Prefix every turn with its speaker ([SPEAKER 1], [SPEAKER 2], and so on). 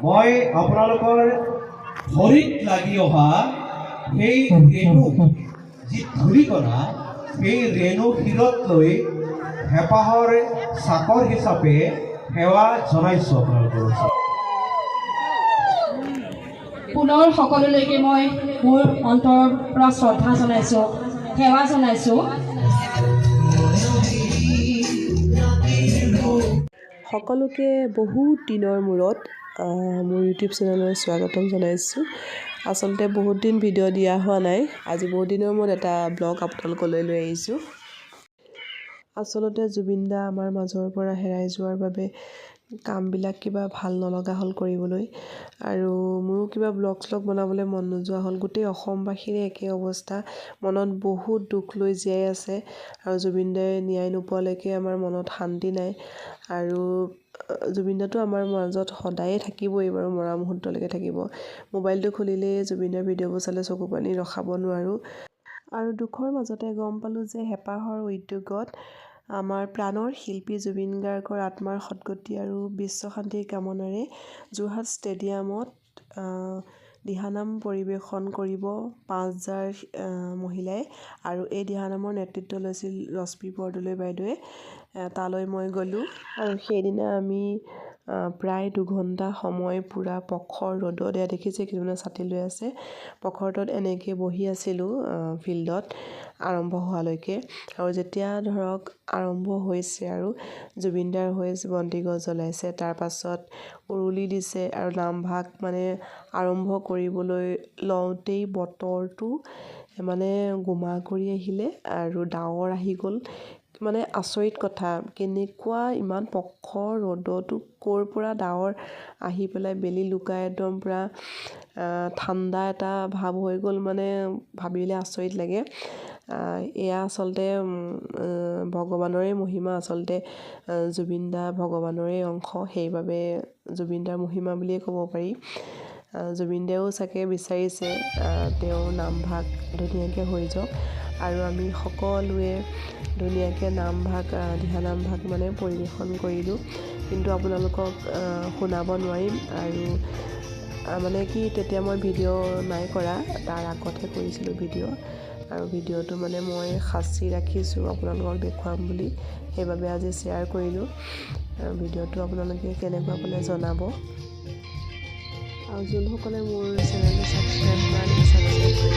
[SPEAKER 1] মই আপোনালোকৰ ভৰিত লাগি অহা সেই ৰেণু যি ধূলিকণা সেই ৰেণু শিৰত লৈ হেঁপাহৰ চাকৰ হিচাপে সেৱা জনাইছোঁ আপোনালোকৰ ওচৰত।
[SPEAKER 2] পুনৰ সকলোলৈকে মই মোৰ অন্তৰৰ পৰা শ্ৰদ্ধা জনাইছোঁ, সেৱা জনাইছোঁ।
[SPEAKER 3] সকলোকে বহুত দিনৰ মূৰত মোৰ ইউটিউব চেনেললৈ স্বাগতম জনাইছোঁ। আচলতে বহুত দিন ভিডিঅ' দিয়া হোৱা নাই, আজি বহুত দিনৰ মূৰত এটা ব্লগ আপোনালোকলৈ লৈ আহিছোঁ। আচলতে জুবিন দা আমাৰ মাজৰ পৰা হেৰাই যোৱাৰ বাবে কামবিলাক কিবা ভাল নলগা হ'ল কৰিবলৈ, আৰু মোৰো কিবা ব্লগ শ্লগ বনাবলৈ মন নোযোৱা হ'ল। গোটেই অসমবাসীৰে একে অৱস্থা, মনত বহুত দুখ লৈ জীয়াই আছে, আৰু জুবিন দাই ন্যায় নোপোৱালৈকে আমাৰ মনত শান্তি নাই। আৰু জুবিন দাটো আমাৰ মাজত সদায়ে থাকিবই বাৰু, মৰা মুহূৰ্তলৈকে থাকিব। মোবাইলটো খুলিলেই জুবিনৰ ভিডিঅ'বোৰ চালে চকু পানী ৰখাব নোৱাৰোঁ। আৰু দুখৰ মাজতে গম পালোঁ যে হেঁপাহৰ উদ্যোগত আমাৰ প্ৰাণৰ শিল্পী জুবিন গাৰ্গৰ আত্মাৰ সদ্গতি আৰু বিশ্বশান্তিৰ কামনাৰে যোৰহাট ষ্টেডিয়ামত দিহানাম পৰিৱেশন কৰিব ৫,০০০ মহিলাই, আৰু এই দিহানামৰ নেতৃত্ব লৈছিল ৰশ্মি বৰদলৈ বাইদেৱে। তালৈ মই গ'লোঁ, আৰু সেইদিনা আমি প্ৰায় ২ ঘণ্টা সময় পূৰা প্ৰখৰ ৰ'দত, এয়া দেখিছে কিছুমানে ছাতি লৈ আছে, প্ৰখৰ ৰ'দত এনেকৈ বহি আছিলোঁ ফিল্ডত আৰম্ভ হোৱালৈকে। আৰু যেতিয়া ধৰক আৰম্ভ হৈছে আৰু জুবিন দাৰ হৈ বন্তিগছ জ্বলাইছে, তাৰপাছত উৰুলি দিছে, আৰু নামভাগ মানে আৰম্ভ কৰিবলৈ লওঁতেই বতৰটো মানে গোমা কৰি আহিলে, আৰু ডাৱৰ আহি গ'ল। মানে আচৰিত কথা, কেনেকুৱা ইমান প্ৰখৰ ৰ'দতো ক'ৰ পৰা ডাৱৰ আহি পেলাই বেলি লুকাই একদম পূৰা ঠাণ্ডা এটা ভাৱ হৈ গ'ল, মানে ভাবিলে আচৰিত লাগে। এয়া আচলতে ভগৱানৰে মহিমা, আচলতে জুবিন দা ভগৱানৰে অংশ, সেইবাবে জুবিন দাৰ মহিমা বুলিয়ে ক'ব পাৰি। জুবিন দায়েও চাগে বিচাৰিছে তেওঁৰ নামভাগ ধুনীয়াকৈ হৈ যাওক, আৰু আমি সকলোৱে ধুনীয়াকৈ নামভাগ দিহানামভাগ মানে পৰিৱেশন কৰিলোঁ। কিন্তু আপোনালোকক শুনাব নোৱাৰিম, আৰু মানে কি তেতিয়া মই ভিডিঅ' নাই কৰা, তাৰ আগতহে কৰিছিলোঁ ভিডিঅ', আৰু ভিডিঅ'টো মানে মই সাঁচি ৰাখিছোঁ আপোনালোকক দেখুৱাম বুলি, সেইবাবে আজি শ্বেয়াৰ কৰিলোঁ। ভিডিঅ'টো আপোনালোকে কেনেকুৱা পালে জনাব, আৰু যোনসকলে মোৰ চেনেলটো ছাবস্ক্ৰাইব কৰা নাই ছাবস্ক্ৰাইব কৰি